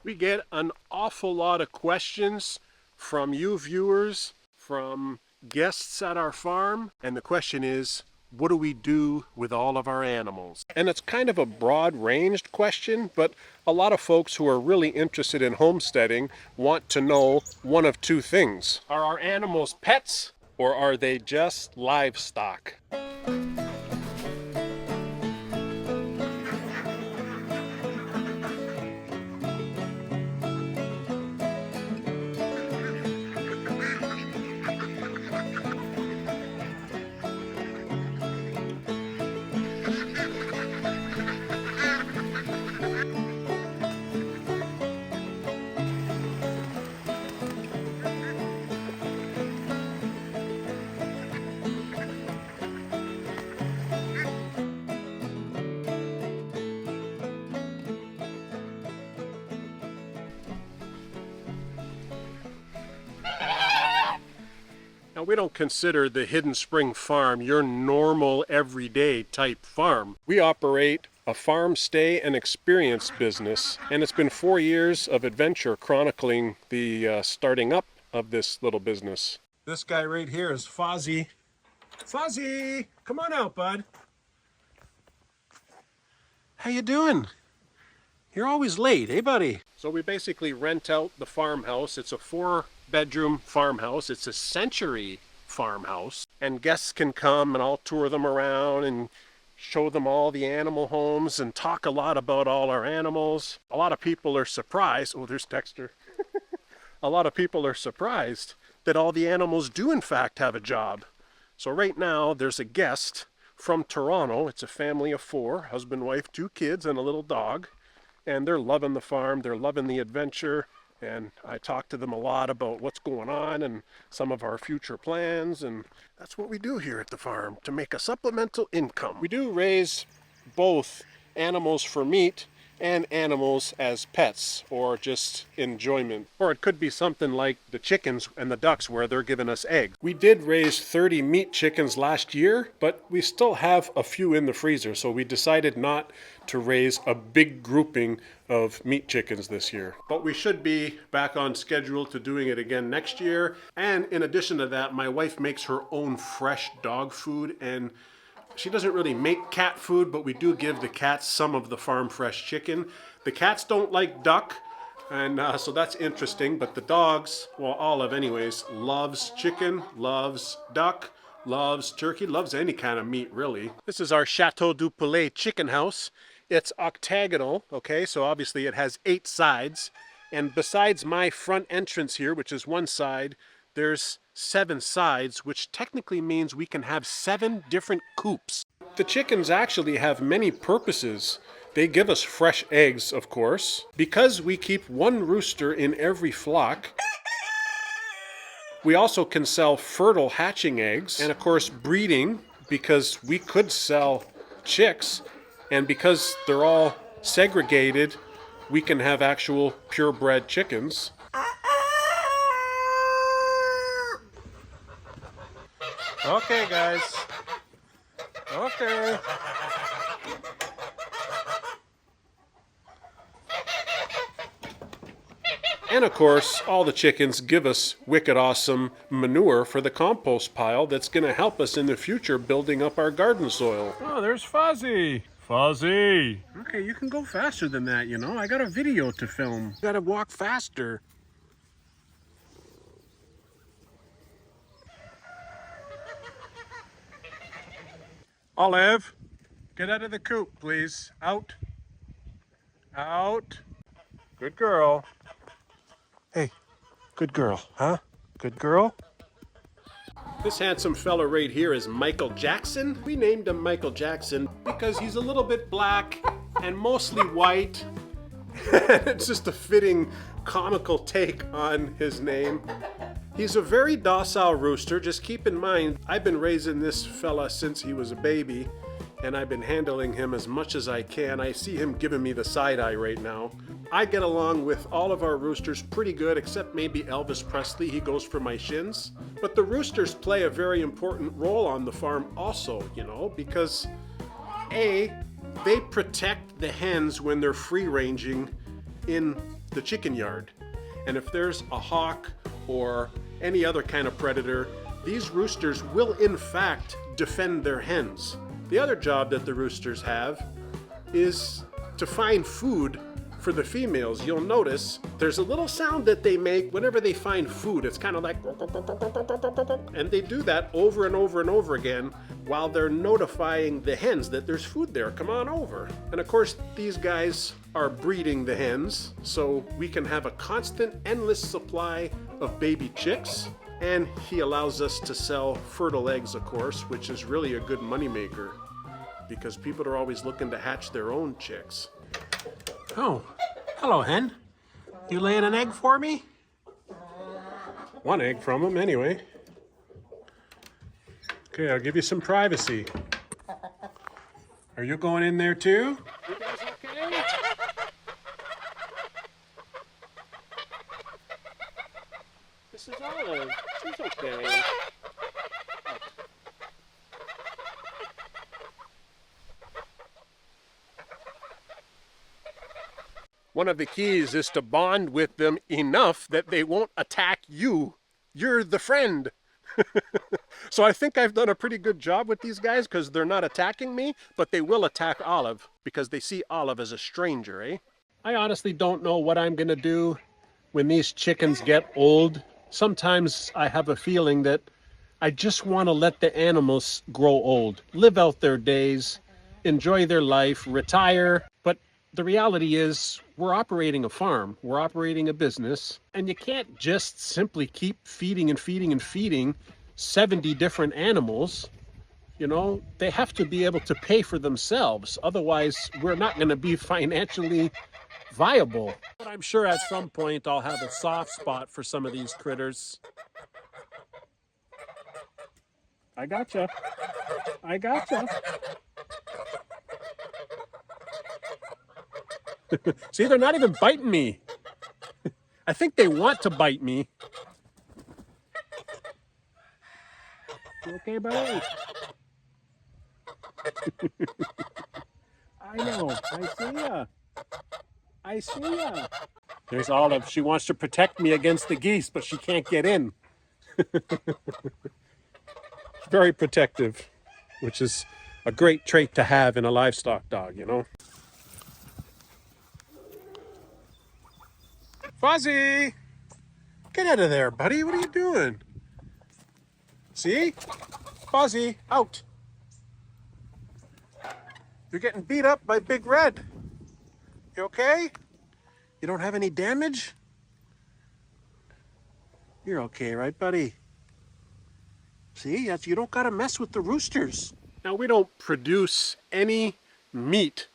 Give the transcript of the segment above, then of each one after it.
We get an awful lot of questions from you viewers, from guests at our farm, and the question is, what do we do with all of our animals? And it's kind of a broad-ranged question, but a lot of folks who are really interested in homesteading want to know one of two things. Are our animals pets, or are they just livestock? Now, we don't consider the Hidden Spring Farm your normal, everyday type farm. We operate a farm stay and experience business, and it's been 4 years of adventure chronicling the starting up of this little business. This guy right here is Fozzie. Fozzie, come on out, bud. How you doing? You're always late, eh, buddy? So we basically rent out the farmhouse. It's a 4-bedroom farmhouse. It's a century farmhouse. And guests can come and I'll tour them around and show them all the animal homes and talk a lot about all our animals. A lot of people are surprised. Oh, there's Dexter. A lot of people are surprised that all the animals do in fact have a job. So right now there's a guest from Toronto. It's a family of 4, husband, wife, 2 kids, and a little dog. And they're loving the farm, they're loving the adventure, and I talk to them a lot about what's going on and some of our future plans, and that's what we do here at the farm to make a supplemental income. We do raise both animals for meat and animals as pets or just enjoyment. Or it could be something like the chickens and the ducks where they're giving us eggs. We did raise 30 meat chickens last year, but we still have a few in the freezer, so we decided not to raise a big grouping of meat chickens this year. But we should be back on schedule to doing it again next year. And in addition to that, my wife makes her own fresh dog food, and she doesn't really make cat food, but we do give the cats some of the farm fresh chicken. The cats don't like duck, and so that's interesting, but the dogs, well, Olive anyways, loves chicken, loves duck, loves turkey, loves any kind of meat really. This is our Chateau du Poulet chicken house. It's octagonal, okay, so obviously it has 8 sides, and besides my front entrance here, which is one side, there's 7 sides, which technically means we can have 7 different coops. The chickens actually have many purposes. They give us fresh eggs, of course. Because we keep 1 rooster in every flock, we also can sell fertile hatching eggs, and of course breeding, because we could sell chicks, and because they're all segregated, we can have actual purebred chickens. Okay, guys. Okay. And of course, all the chickens give us wicked awesome manure for the compost pile that's going to help us in the future building up our garden soil. Oh, there's Fozzie. Fozzie. Okay, you can go faster than that, you know. I got a video to film. You got to walk faster. Olive, get out of the coop, please. Out. Out. Good girl. Hey, good girl, huh? Good girl. This handsome fella right here is Michael Jackson. We named him Michael Jackson because he's a little bit black and mostly white. It's just a fitting comical take on his name. He's a very docile rooster. Just keep in mind, I've been raising this fella since he was a baby, and I've been handling him as much as I can. I see him giving me the side eye right now. I get along with all of our roosters pretty good, except maybe Elvis Presley. He goes for my shins. But the roosters play a very important role on the farm also, you know, because A, they protect the hens when they're free ranging in the chicken yard. And if there's a hawk or any other kind of predator, these roosters will in fact defend their hens. The other job that the roosters have is to find food for the females. You'll notice there's a little sound that they make whenever they find food. It's kind of like, and they do that over and over and over again while they're notifying the hens that there's food there. Come on over. And of course, these guys are breeding the hens, so we can have a constant, endless supply of baby chicks. And he allows us to sell fertile eggs, of course, which is really a good moneymaker because people are always looking to hatch their own chicks. Oh, hello, hen. You laying an egg for me? One egg from him, anyway. Okay, I'll give you some privacy. Are you going in there too? You guys okay? This is Olive. She's okay. One of the keys is to bond with them enough that they won't attack you. You're the friend. So I think I've done a pretty good job with these guys because they're not attacking me, but they will attack Olive because they see Olive as a stranger, eh? I honestly don't know what I'm going to do when these chickens get old. Sometimes I have a feeling that I just want to let the animals grow old, live out their days, enjoy their life, retire. But the reality is we're operating a farm, we're operating a business, and you can't just simply keep feeding and feeding and feeding 70 different animals. You know, they have to be able to pay for themselves. Otherwise, we're not going to be financially viable. But I'm sure at some point I'll have a soft spot for some of these critters. I gotcha. I gotcha. See, they're not even biting me. I think they want to bite me. You okay, buddy? I know. I see ya. I see ya. There's Olive. She wants to protect me against the geese, but she can't get in. Very protective, which is a great trait to have in a livestock dog, you know? Fuzzy! Get out of there, buddy. What are you doing? See? Fuzzy, out. You're getting beat up by Big Red. You okay? You don't have any damage? You're okay, right, buddy? See, you don't gotta mess with the roosters. Now, we don't produce any meat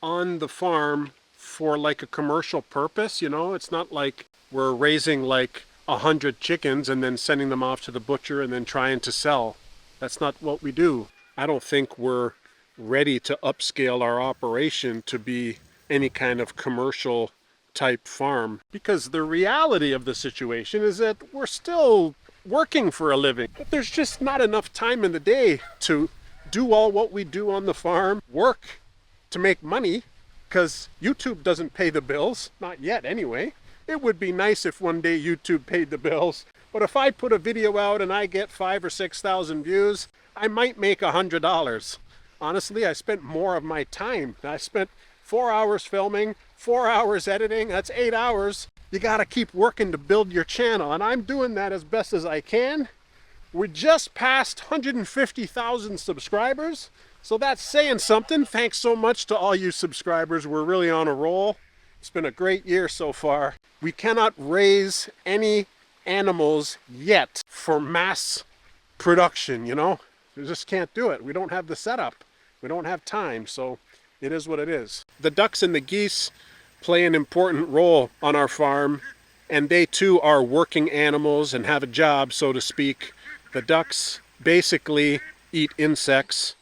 on the farm for like a commercial purpose, you know? It's not like we're raising like 100 chickens and then sending them off to the butcher and then trying to sell. That's not what we do. I don't think we're ready to upscale our operation to be any kind of commercial type farm, because the reality of the situation is that we're still working for a living. But there's just not enough time in the day to do all what we do on the farm, work to make money, because YouTube doesn't pay the bills, not yet anyway. It would be nice if one day YouTube paid the bills, but if I put a video out and I get 5,000 or 6,000 views, I might make $100. Honestly, I spent more of my time. I spent 4 hours filming, 4 hours editing, that's 8 hours. You gotta keep working to build your channel, and I'm doing that as best as I can. We're just past 150,000 subscribers, so that's saying something. Thanks so much to all you subscribers. We're really on a roll. It's been a great year so far. We cannot raise any animals yet for mass production, you know? We just can't do it. We don't have the setup. We don't have time, so it is what it is. The ducks and the geese play an important role on our farm, and they too are working animals and have a job, so to speak. The ducks basically eat insects,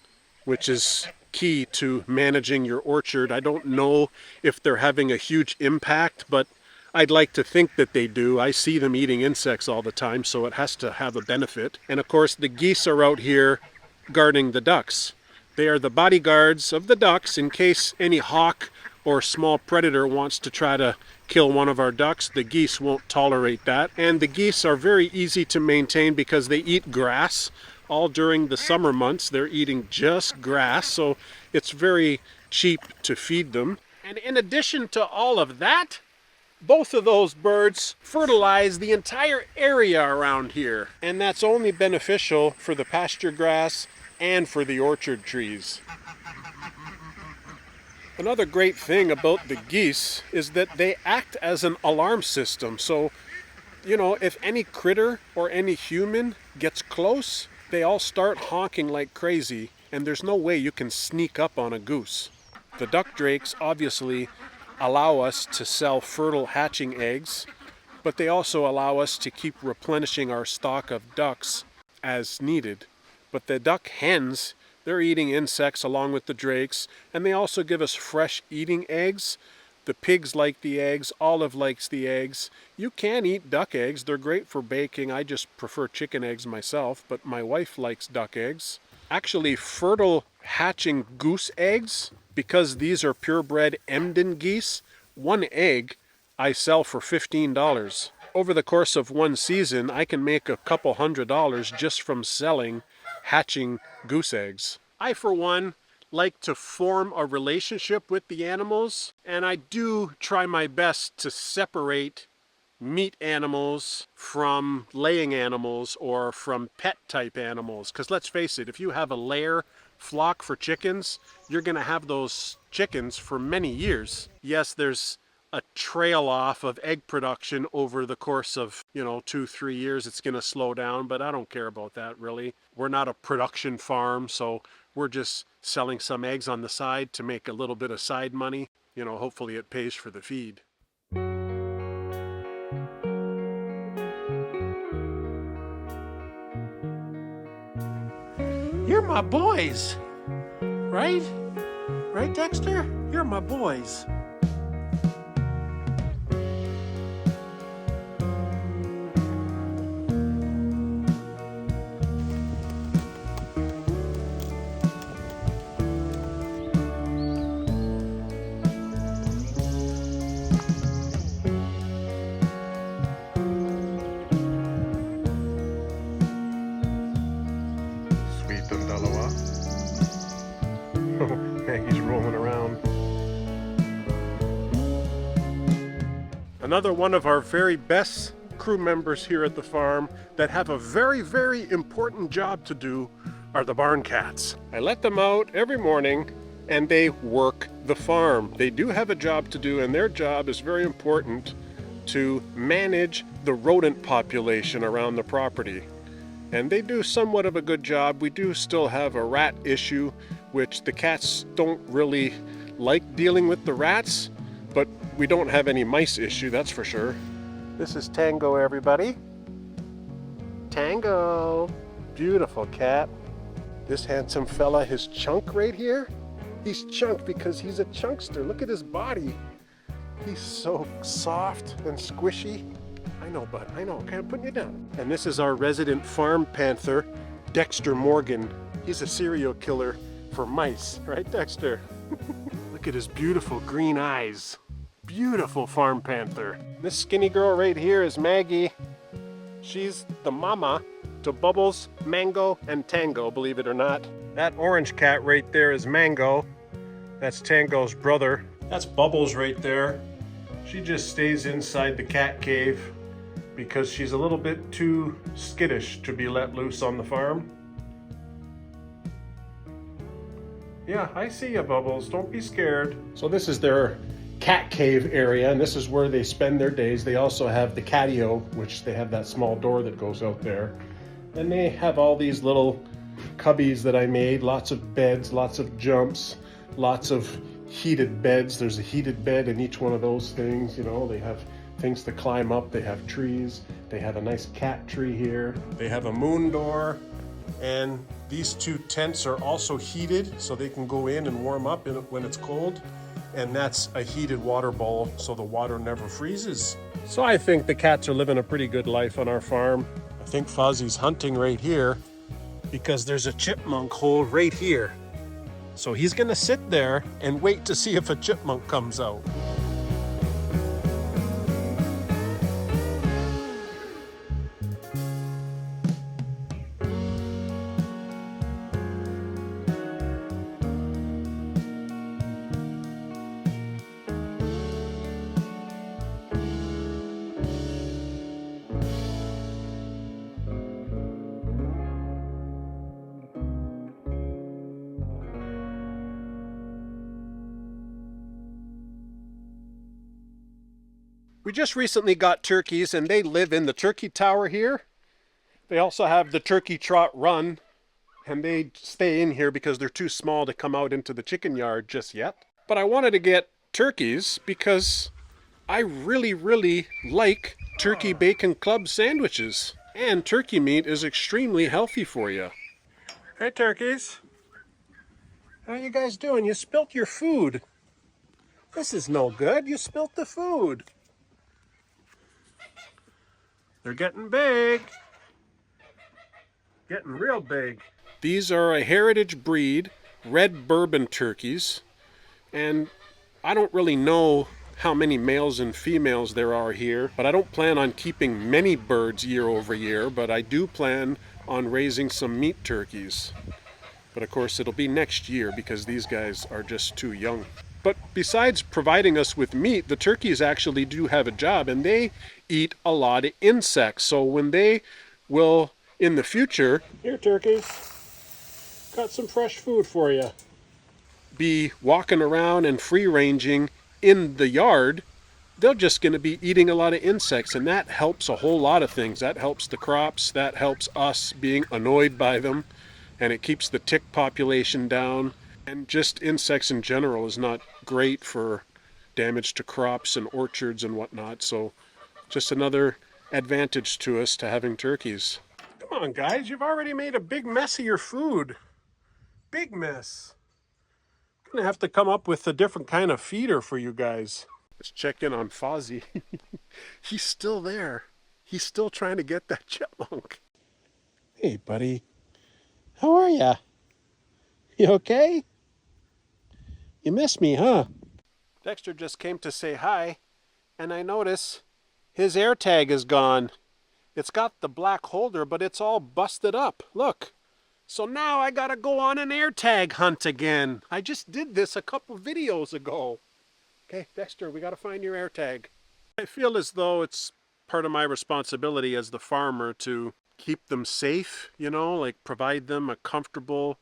which is key to managing your orchard. I don't know if they're having a huge impact, but I'd like to think that they do. I see them eating insects all the time, so it has to have a benefit. And of course, the geese are out here guarding the ducks. They are the bodyguards of the ducks in case any hawk or small predator wants to try to kill one of our ducks. The geese won't tolerate that. And the geese are very easy to maintain because they eat grass. All during the summer months, they're eating just grass, so it's very cheap to feed them. And in addition to all of that, both of those birds fertilize the entire area around here. And that's only beneficial for the pasture grass and for the orchard trees. Another great thing about the geese is that they act as an alarm system. So, you know, if any critter or any human gets close, they all start honking like crazy, and there's no way you can sneak up on a goose. The duck drakes obviously allow us to sell fertile hatching eggs, but they also allow us to keep replenishing our stock of ducks as needed. But the duck hens, they're eating insects along with the drakes, and they also give us fresh eating eggs. The pigs like the eggs, Olive likes the eggs. You can eat duck eggs, they're great for baking. I just prefer chicken eggs myself, but my wife likes duck eggs. Actually, fertile hatching goose eggs, because these are purebred Emden geese, one egg I sell for $15. Over the course of one season, I can make a couple $100 just from selling hatching goose eggs. I, for one, like to form a relationship with the animals, and I do try my best to separate meat animals from laying animals or from pet type animals. Because let's face it, if you have a layer flock for chickens, you're going to have those chickens for many years. Yes, there's a trail off of egg production over the course of, 2-3 years. It's going to slow down, but I don't care about that really. We're not a production farm, so we're just selling some eggs on the side to make a little bit of side money. Hopefully it pays for the feed. You're my boys, right? Right, Dexter? You're my boys. Maggie's rolling around. Another one of our very best crew members here at the farm that have a very, very important job to do are the barn cats. I let them out every morning and they work the farm. They do have a job to do, and their job is very important to manage the rodent population around the property. And they do somewhat of a good job. We do still have a rat issue, which the cats don't really like dealing with the rats, but we don't have any mice issue, that's for sure. This is Tango, everybody. Tango, beautiful cat. This handsome fella, his chunk right here, he's chunk because he's a chunkster. Look at his body. He's so soft and squishy. I know, bud, I know, okay, I'm putting you down. And this is our resident farm panther, Dexter Morgan. He's a serial killer for mice, right, Dexter? Look at his beautiful green eyes. Beautiful farm panther. This skinny girl right here is Maggie. She's the mama to Bubbles, Mango, and Tango, believe it or not. That orange cat right there is Mango. That's Tango's brother. That's Bubbles right there. She just stays inside the cat cave because she's a little bit too skittish to be let loose on the farm. Yeah, I see you, Bubbles. Don't be scared. So this is their cat cave area, and this is where they spend their days. They also have the catio, which they have that small door that goes out there. And they have all these little cubbies that I made, lots of beds, lots of jumps, lots of heated beds. There's a heated bed in each one of those things. They have things to climb up. They have trees. They have a nice cat tree here. They have a moon door, and these two tents are also heated so they can go in and warm up when it's cold. And that's a heated water bowl so the water never freezes. So I think the cats are living a pretty good life on our farm. I think Fozzie's hunting right here because there's a chipmunk hole right here. So he's gonna sit there and wait to see if a chipmunk comes out. We just recently got turkeys and they live in the turkey tower here. They also have the turkey trot run and they stay in here because they're too small to come out into the chicken yard just yet. But I wanted to get turkeys because I really like turkey bacon club sandwiches. And turkey meat is extremely healthy for you. Hey turkeys. How you guys doing? You spilt your food. This is no good. You spilt the food. They're getting big. Getting real big. These are a heritage breed, red bourbon turkeys. And I don't really know how many males and females there are here, but I don't plan on keeping many birds year over year, but I do plan on raising some meat turkeys. But of course it'll be next year because these guys are just too young. But besides providing us with meat, the turkeys actually do have a job and they eat a lot of insects. So when they will, in the future, here turkeys, got some fresh food for you, be walking around and free ranging in the yard, they're just going to be eating a lot of insects, and that helps a whole lot of things. That helps the crops, that helps us being annoyed by them, and it keeps the tick population down. And just insects in general is not great for damage to crops and orchards and whatnot, so just another advantage to us to having turkeys. Come on guys, you've already made a big mess of your food. Big mess. I'm gonna have to come up with a different kind of feeder for you guys. Let's check in on Fozzie. He's still there. He's still trying to get that chipmunk. Hey buddy, how are ya? You okay? You miss me, huh? Dexter just came to say hi, and I notice his air tag is gone. It's got the black holder, but it's all busted up. Look. So now I gotta go on an air tag hunt again. I just did this a couple videos ago. Okay, Dexter, we gotta find your air tag. I feel as though it's part of my responsibility as the farmer to keep them safe, you know, like provide them a comfortable,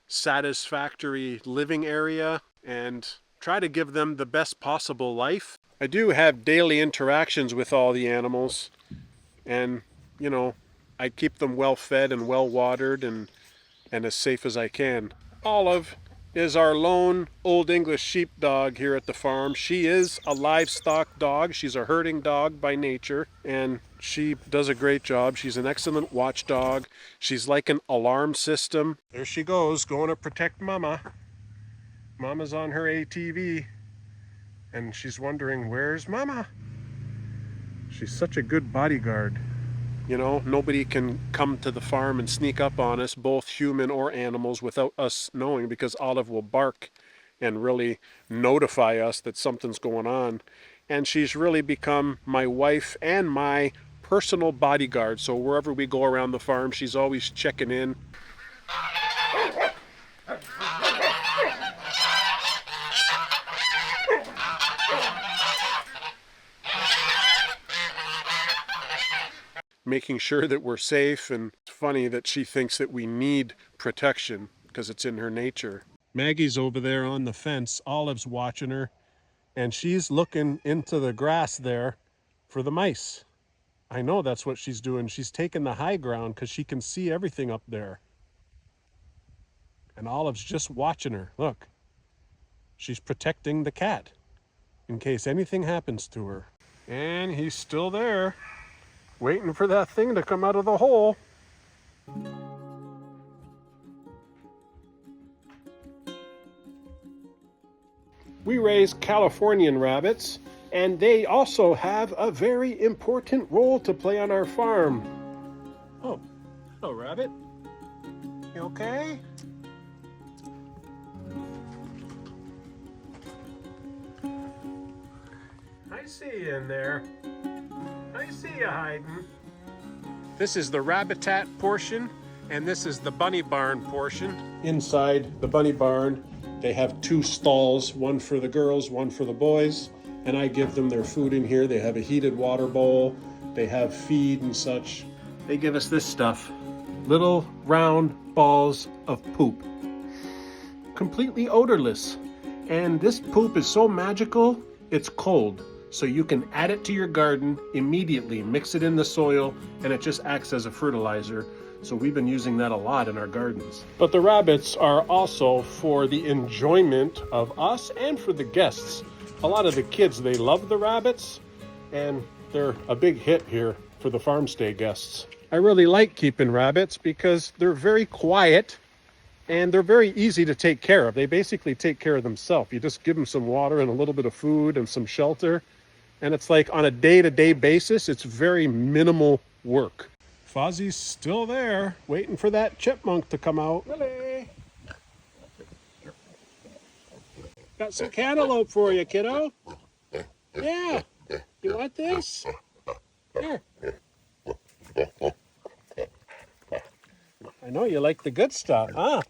satisfactory living area and try to give them the best possible life. I do have daily interactions with all the animals and, you know, I keep them well fed and well watered and as safe as I can. Olive is our lone Old English sheepdog here at the farm. She is a livestock dog. She's a herding dog by nature, and she does a great job. She's an excellent watchdog. She's like an alarm system. There she goes, going to protect Mama. Mama's on her ATV, and she's wondering, where's Mama? She's such a good bodyguard. You know, nobody can come to the farm and sneak up on us, both human or animals, without us knowing, because Olive will bark and really notify us that something's going on. And she's really become my wife and my personal bodyguard. So wherever we go around the farm, she's always checking in. Making sure that we're safe, and it's funny that she thinks that we need protection because it's in her nature. Maggie's over there on the fence. Olive's watching her, and she's looking into the grass there for the mice. I know that's what she's doing. She's taking the high ground because she can see everything up there. And Olive's just watching her. Look, she's protecting the cat in case anything happens to her. And he's still there, waiting for that thing to come out of the hole. We raise Californian rabbits, and they also have a very important role to play on our farm. Oh, hello, rabbit. You okay? I see you in there. I see you hiding. This is the rabbitat portion, and this is the bunny barn portion. Inside the bunny barn, they have two stalls, one for the girls, one for the boys, and I give them their food in here. They have a heated water bowl, they have feed and such. They give us this stuff, little round balls of poop, completely odorless. And this poop is so magical, it's cold. So you can add it to your garden immediately, mix it in the soil, and it just acts as a fertilizer. So we've been using that a lot in our gardens. But the rabbits are also for the enjoyment of us and for the guests. A lot of the kids, they love the rabbits, and they're a big hit here for the farm stay guests. I really like keeping rabbits because they're very quiet and they're very easy to take care of. They basically take care of themselves. You just give them some water and a little bit of food and some shelter. And it's like on a day-to-day basis, it's very minimal work. Fozzie's still there, waiting for that chipmunk to come out. Willie! Got some cantaloupe for you, kiddo. Yeah. You want this? Here. I know you like the good stuff, huh?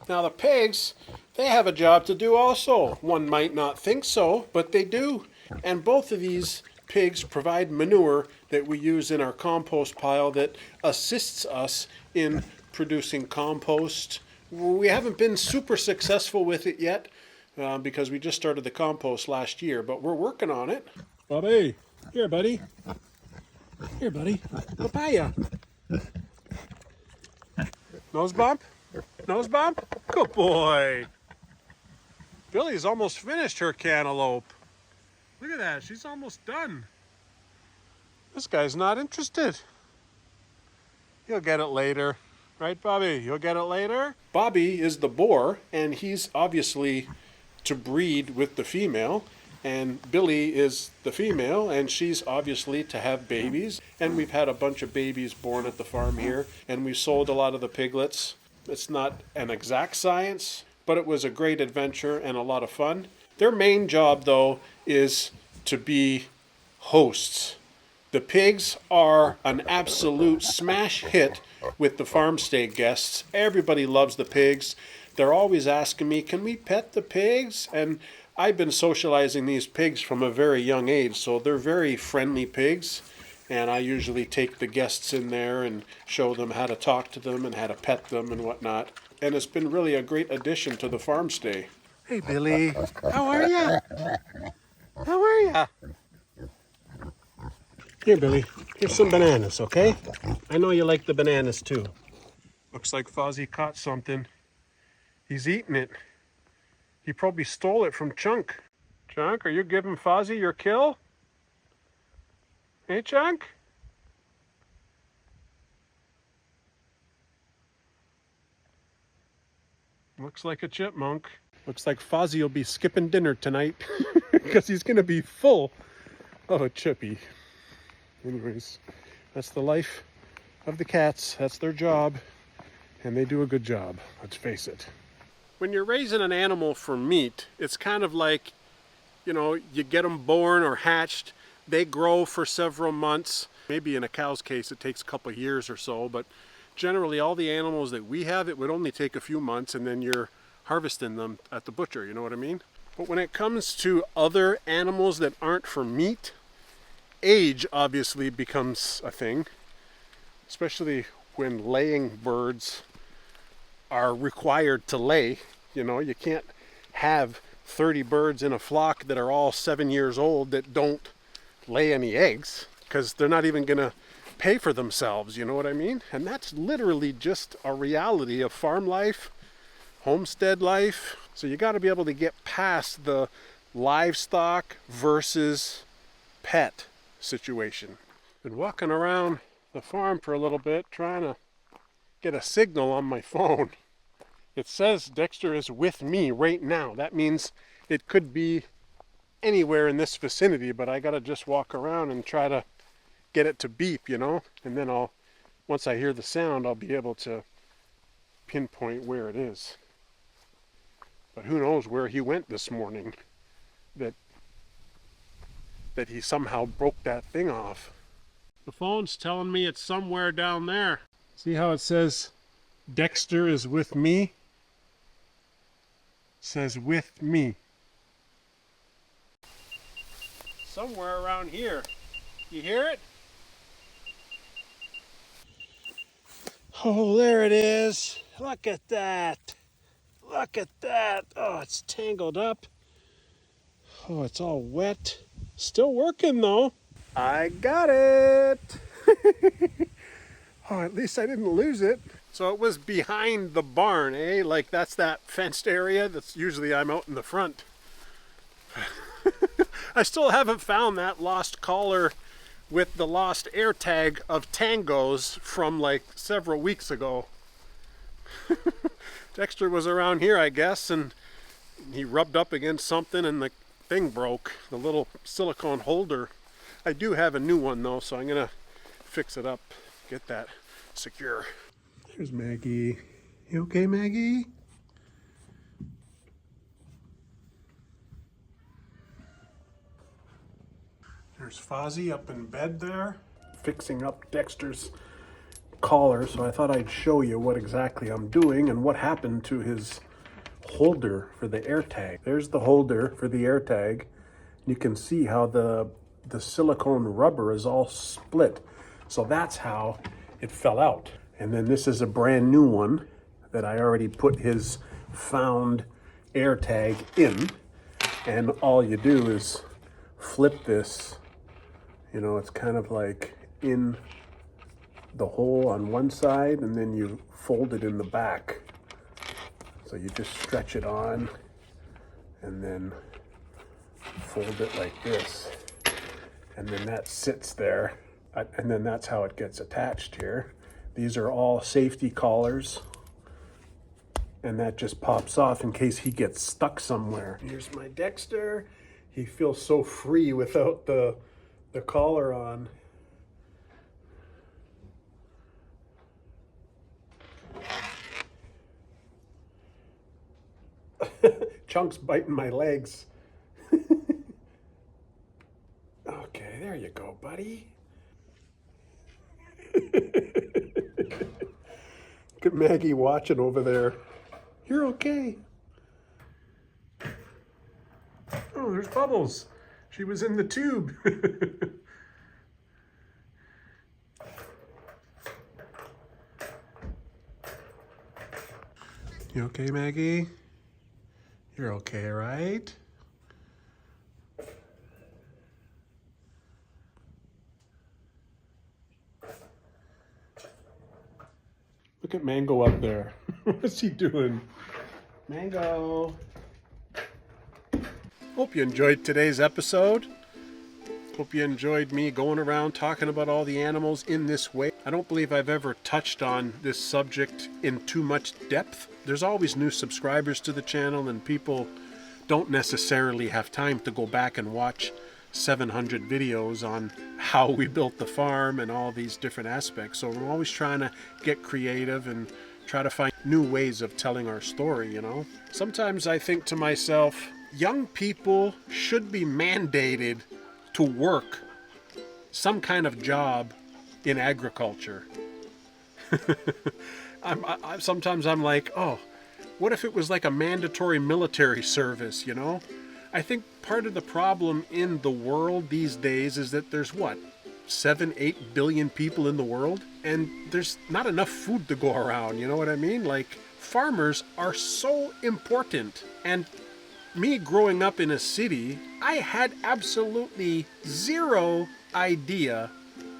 Now the pigs, they have a job to do also. One might not think so, but they do. And both of these pigs provide manure that we use in our compost pile that assists us in producing compost. We haven't been super successful with it yet because we just started the compost last year, but we're working on it. Bobby, here, buddy. Here, buddy. Papaya. Nose bump? Nose bump? Good boy. Billy's almost finished her cantaloupe. Look at that, she's almost done. This guy's not interested. He'll get it later. Right, Bobby? You'll get it later? Bobby is the boar, and he's obviously to breed with the female. And Billy is the female, and she's obviously to have babies. And we've had a bunch of babies born at the farm here, and we've sold a lot of the piglets. It's not an exact science, but it was a great adventure and a lot of fun. Their main job, though, is to be hosts. The pigs are an absolute smash hit with the farm stay guests. Everybody loves the pigs. They're always asking me, can we pet the pigs? And I've been socializing these pigs from a very young age, so they're very friendly pigs. And I usually take the guests in there and show them how to talk to them and how to pet them and whatnot. And it's been really a great addition to the farm stay. Hey, Billy. How are ya? How are ya? Here, Billy. Here's some bananas, okay? I know you like the bananas, too. Looks like Fozzie caught something. He's eating it. He probably stole it from Chunk. Chunk, are you giving Fozzie your kill? Hey, Chunk? Looks like a chipmunk. Looks like Fozzie will be skipping dinner tonight because he's going to be full of a chippy. Anyways, that's the life of the cats. That's their job, and they do a good job, let's face it. When you're raising an animal for meat, it's kind of like, you know, you get them born or hatched, they grow for several months. Maybe in a cow's case it takes a couple of years or so, but generally all the animals that we have, it would only take a few months and then you're harvesting them at the butcher, you know what I mean? But when it comes to other animals that aren't for meat, age obviously becomes a thing, especially when laying birds are required to lay. You know, you can't have 30 birds in a flock that are all 7 years old that don't lay any eggs because they're not even gonna pay for themselves, you know what I mean? And that's literally just a reality of farm life, homestead life. So you got to be able to get past the livestock versus pet situation. Been walking around the farm for a little bit trying to get a signal on my phone. It says Dexter is with me right now. That means it could be anywhere in this vicinity, but I gotta just walk around and try to get it to beep, you know? And then once I hear the sound, I'll be able to pinpoint where it is. But who knows where he went this morning that he somehow broke that thing off. The phone's telling me it's somewhere down there. See how it says Dexter is with me? It says with me. Somewhere around here. You hear it? Oh, there it is. Look at that. Look at that. Oh, it's tangled up. Oh, it's all wet. Still working though. I got it. Oh, at least I didn't lose it. So it was behind the barn, eh? Like that's that fenced area that's usually I'm out in the front. I still haven't found that lost collar with the lost air tag of Tangos from like several weeks ago. Dexter was around here, I guess, and he rubbed up against something and the thing broke, the little silicone holder. I do have a new one though, so I'm gonna fix it up, get that secure. There's Maggie. You okay, Maggie? There's Fozzie up in bed there, fixing up Dexter's collar, so I thought I'd show you what exactly I'm doing and what happened to his holder for the air tag. There's the holder for the air tag. You can see how the silicone rubber is all split. So that's how it fell out. And then this is a brand new one that I already put his found air tag in. And all you do is flip this. You know, it's kind of like in the hole on one side and then you fold it in the back. So you just stretch it on and then fold it like this. And then that sits there. And then that's how it gets attached here. These are all safety collars. And that just pops off in case he gets stuck somewhere. Here's my Dexter. He feels so free without the collar on. Chunk's biting my legs. Okay, there you go, buddy. Look at Maggie watching over there. You're okay. Oh, there's Bubbles. She was in the tube. You okay, Maggie? You're okay, right? Look at Mango up there. What's he doing? Mango. Hope you enjoyed today's episode. Hope you enjoyed me going around talking about all the animals in this way. I don't believe I've ever touched on this subject in too much depth. There's always new subscribers to the channel and people don't necessarily have time to go back and watch 700 videos on how we built the farm and all these different aspects. So we're always trying to get creative and try to find new ways of telling our story, you know. Sometimes I think to myself, young people should be mandated to work some kind of job in agriculture. Sometimes I'm like, oh, what if it was like a mandatory military service, you know? I think part of the problem in the world these days is that there's what, 7-8 billion people in the world? And there's not enough food to go around, you know what I mean? Like, farmers are so important. And me growing up in a city, I had absolutely zero idea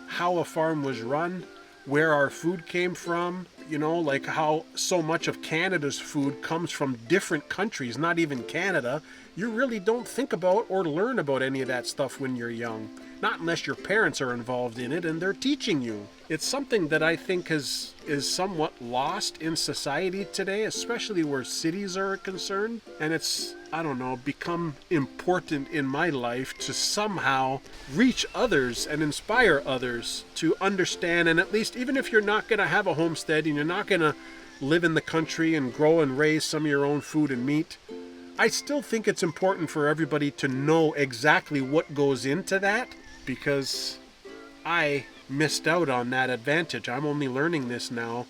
how a farm was run, where our food came from, you know, like how so much of Canada's food comes from different countries, not even Canada. You really don't think about or learn about any of that stuff when you're young. Not unless your parents are involved in it and they're teaching you. It's something that I think is somewhat lost in society today, especially where cities are concerned. And it's, I don't know, become important in my life to somehow reach others and inspire others to understand. And at least, even if you're not going to have a homestead and you're not going to live in the country and grow and raise some of your own food and meat, I still think it's important for everybody to know exactly what goes into that, because I missed out on that advantage. I'm only learning this now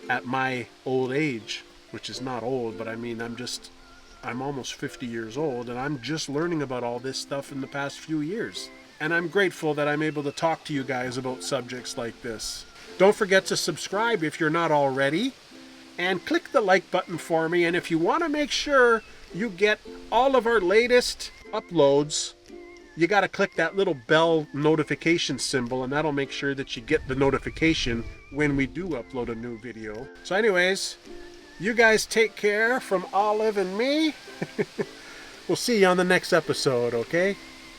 at my old age, which is not old, but I mean, I'm almost 50 years old, and I'm just learning about all this stuff in the past few years. And I'm grateful that I'm able to talk to you guys about subjects like this. Don't forget to subscribe if you're not already, and click the like button for me. And if you want to make sure you get all of our latest uploads you got to click that little bell notification symbol, and that'll make sure that you get the notification when we do upload a new video. So anyways, you guys take care from Olive and me. We'll see you on the next episode, okay?